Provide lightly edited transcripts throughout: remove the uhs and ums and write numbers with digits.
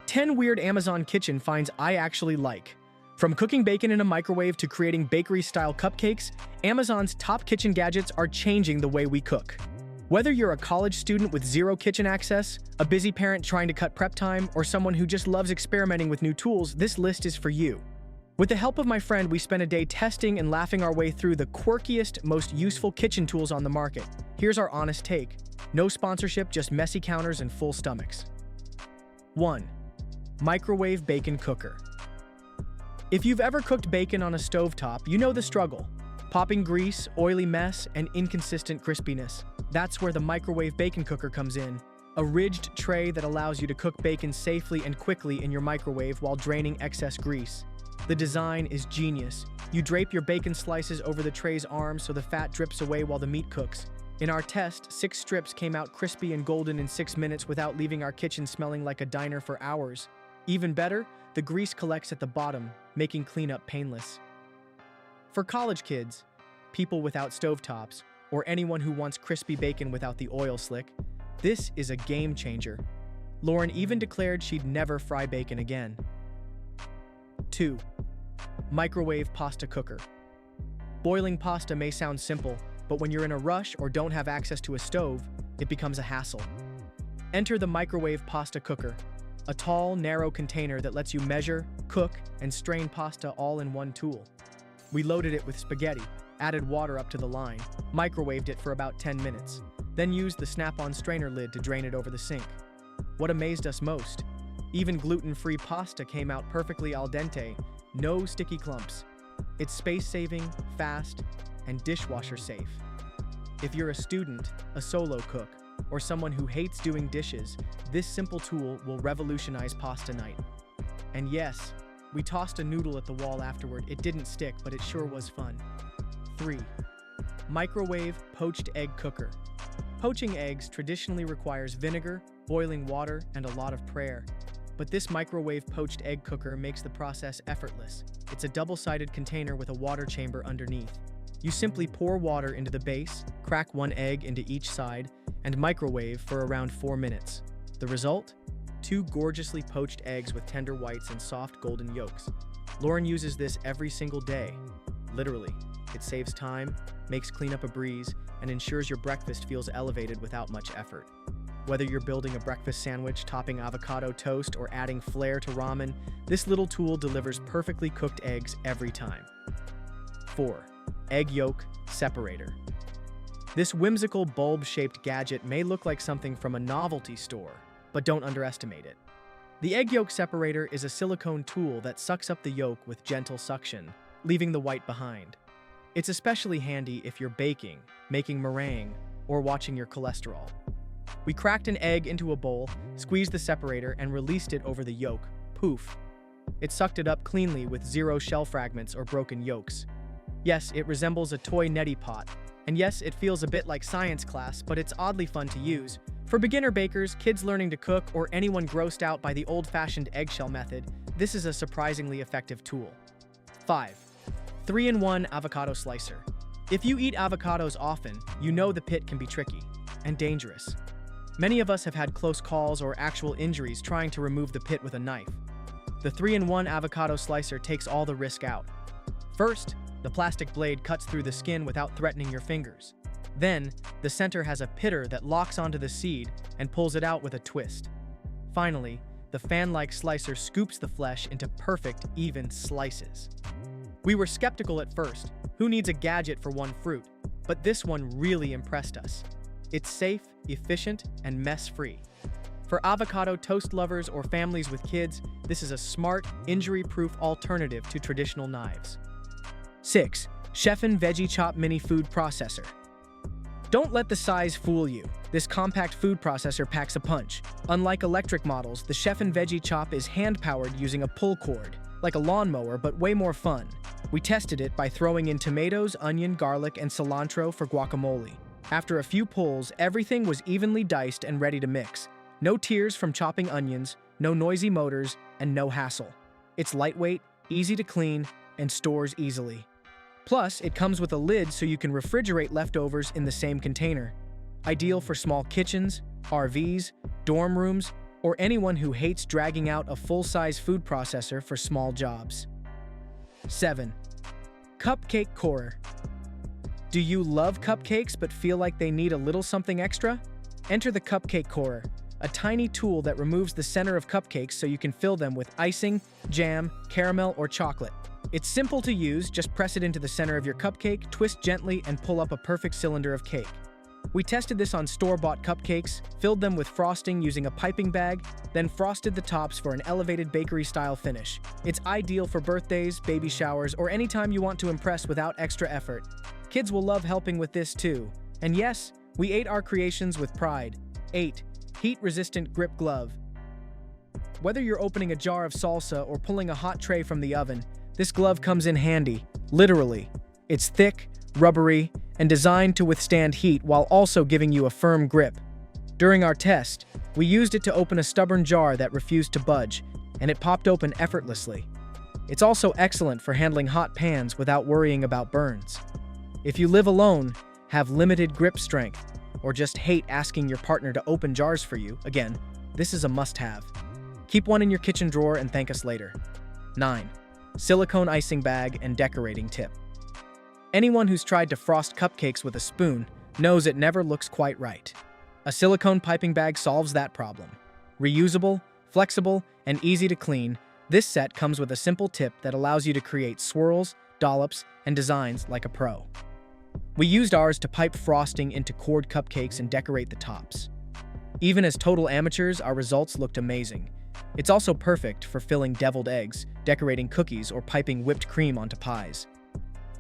10 weird Amazon kitchen finds I actually like. From cooking bacon in a microwave to creating bakery-style cupcakes, Amazon's top kitchen gadgets are changing the way we cook. Whether you're a college student with zero kitchen access, a busy parent trying to cut prep time, or someone who just loves experimenting with new tools, this list is for you. With the help of my friend, we spent a day testing and laughing our way through the quirkiest, most useful kitchen tools on the market. Here's our honest take. No sponsorship, just messy counters and full stomachs. 1. Microwave bacon cooker. If you've ever cooked bacon on a stovetop, you know the struggle. Popping grease, oily mess, and inconsistent crispiness. That's where the microwave bacon cooker comes in. A ridged tray that allows you to cook bacon safely and quickly in your microwave while draining excess grease. The design is genius. You drape your bacon slices over the tray's arms so the fat drips away while the meat cooks. In our test, 6 strips came out crispy and golden in 6 minutes without leaving our kitchen smelling like a diner for hours. Even better, the grease collects at the bottom, making cleanup painless. For college kids, people without stovetops, or anyone who wants crispy bacon without the oil slick, this is a game changer. Lauren even declared she'd never fry bacon again. 2. Microwave pasta cooker. Boiling pasta may sound simple, but when you're in a rush or don't have access to a stove, it becomes a hassle. Enter the microwave pasta cooker, a tall, narrow container that lets you measure, cook, and strain pasta all in one tool. We loaded it with spaghetti, added water up to the line, microwaved it for about 10 minutes, then used the snap-on strainer lid to drain it over the sink. What amazed us most? Even gluten-free pasta came out perfectly al dente, no sticky clumps. It's space-saving, fast, and dishwasher-safe. If you're a student, a solo cook, or someone who hates doing dishes, this simple tool will revolutionize pasta night. And yes, we tossed a noodle at the wall afterward. It didn't stick, but it sure was fun. 3. Microwave poached egg cooker. Poaching eggs traditionally requires vinegar, boiling water, and a lot of prayer. But this microwave poached egg cooker makes the process effortless. It's a double-sided container with a water chamber underneath. You simply pour water into the base, crack 1 egg into each side, and microwave for around 4 minutes. The result? 2 gorgeously poached eggs with tender whites and soft golden yolks. Lauren uses this every single day. Literally. It saves time, makes cleanup a breeze, and ensures your breakfast feels elevated without much effort. Whether you're building a breakfast sandwich, topping avocado toast, or adding flair to ramen, this little tool delivers perfectly cooked eggs every time. 4. Egg Yolk Separator. This whimsical bulb-shaped gadget may look like something from a novelty store, but don't underestimate it. The egg yolk separator is a silicone tool that sucks up the yolk with gentle suction, leaving the white behind. It's especially handy if you're baking, making meringue, or watching your cholesterol. We cracked an egg into a bowl, squeezed the separator, and released it over the yolk. Poof! It sucked it up cleanly with 0 shell fragments or broken yolks. Yes, it resembles a toy neti pot. And yes, it feels a bit like science class, but it's oddly fun to use. For beginner bakers, kids learning to cook, or anyone grossed out by the old-fashioned eggshell method, this is a surprisingly effective tool. 5. 3-in-1 Avocado Slicer. If you eat avocados often, you know the pit can be tricky and dangerous. Many of us have had close calls or actual injuries trying to remove the pit with a knife. The 3-in-1 Avocado Slicer takes all the risk out. First, the plastic blade cuts through the skin without threatening your fingers. Then, the center has a pitter that locks onto the seed and pulls it out with a twist. Finally, the fan-like slicer scoops the flesh into perfect, even slices. We were skeptical at first. Who needs a gadget for one fruit? But this one really impressed us. It's safe, efficient, and mess-free. For avocado toast lovers or families with kids, this is a smart, injury-proof alternative to traditional knives. 6. Chefin' Veggie Chop Mini Food Processor. Don't let the size fool you. This compact food processor packs a punch. Unlike electric models, the Chefin' Veggie Chop is hand-powered using a pull cord, like a lawnmower, but way more fun. We tested it by throwing in tomatoes, onion, garlic, and cilantro for guacamole. After a few pulls, everything was evenly diced and ready to mix. No tears from chopping onions, no noisy motors, and no hassle. It's lightweight, easy to clean, and stores easily. Plus, it comes with a lid so you can refrigerate leftovers in the same container. Ideal for small kitchens, RVs, dorm rooms, or anyone who hates dragging out a full-size food processor for small jobs. 7. Cupcake Corer. Do you love cupcakes but feel like they need a little something extra? Enter the Cupcake Corer, a tiny tool that removes the center of cupcakes so you can fill them with icing, jam, caramel, or chocolate. It's simple to use, just press it into the center of your cupcake, twist gently, and pull up a perfect cylinder of cake. We tested this on store-bought cupcakes, filled them with frosting using a piping bag, then frosted the tops for an elevated bakery-style finish. It's ideal for birthdays, baby showers, or anytime you want to impress without extra effort. Kids will love helping with this too. And yes, we ate our creations with pride. 8. Heat-resistant grip glove. Whether you're opening a jar of salsa or pulling a hot tray from the oven, this glove comes in handy, literally. It's thick, rubbery, and designed to withstand heat while also giving you a firm grip. During our test, we used it to open a stubborn jar that refused to budge, and it popped open effortlessly. It's also excellent for handling hot pans without worrying about burns. If you live alone, have limited grip strength, or just hate asking your partner to open jars for you, again, this is a must-have. Keep one in your kitchen drawer and thank us later. 9. Silicone icing bag and decorating tip. Anyone who's tried to frost cupcakes with a spoon knows it never looks quite right. A silicone piping bag solves that problem. Reusable, flexible, and easy to clean, this set comes with a simple tip that allows you to create swirls, dollops, and designs like a pro. We used ours to pipe frosting into cored cupcakes and decorate the tops. Even as total amateurs, our results looked amazing. It's also perfect for filling deviled eggs, decorating cookies, or piping whipped cream onto pies.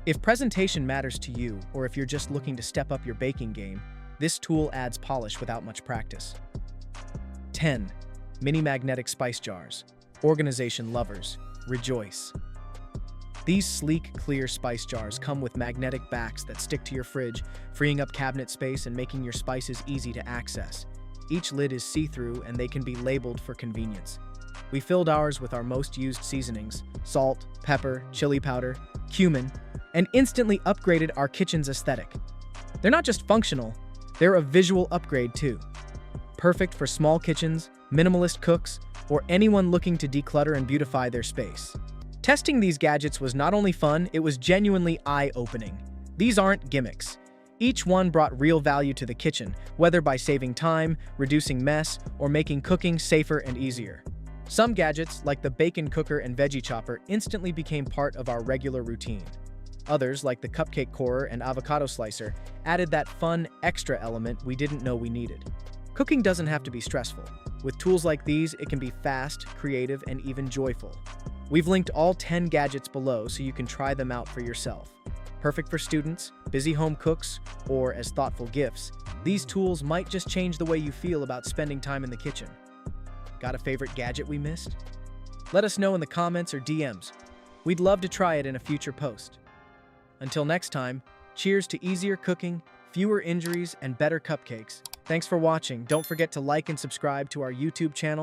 If presentation matters to you, or if you're just looking to step up your baking game, this tool adds polish without much practice. 10. Mini magnetic spice jars. Organization lovers, rejoice. These sleek, clear spice jars come with magnetic backs that stick to your fridge, freeing up cabinet space and making your spices easy to access. Each lid is see-through and they can be labeled for convenience. We filled ours with our most used seasonings, salt, pepper, chili powder, cumin, and instantly upgraded our kitchen's aesthetic. They're not just functional, they're a visual upgrade too. Perfect for small kitchens, minimalist cooks, or anyone looking to declutter and beautify their space. Testing these gadgets was not only fun, it was genuinely eye-opening. These aren't gimmicks. Each one brought real value to the kitchen, whether by saving time, reducing mess, or making cooking safer and easier. Some gadgets, like the bacon cooker and veggie chopper, instantly became part of our regular routine. Others, like the Cupcake Corer and Avocado Slicer, added that fun, extra element we didn't know we needed. Cooking doesn't have to be stressful. With tools like these, it can be fast, creative, and even joyful. We've linked all 10 gadgets below so you can try them out for yourself. Perfect for students, busy home cooks, or as thoughtful gifts, these tools might just change the way you feel about spending time in the kitchen. Got a favorite gadget we missed? Let us know in the comments or DMs. We'd love to try it in a future post. Until next time, cheers to easier cooking, fewer injuries, and better cupcakes. Thanks for watching. Don't forget to like and subscribe to our YouTube channel.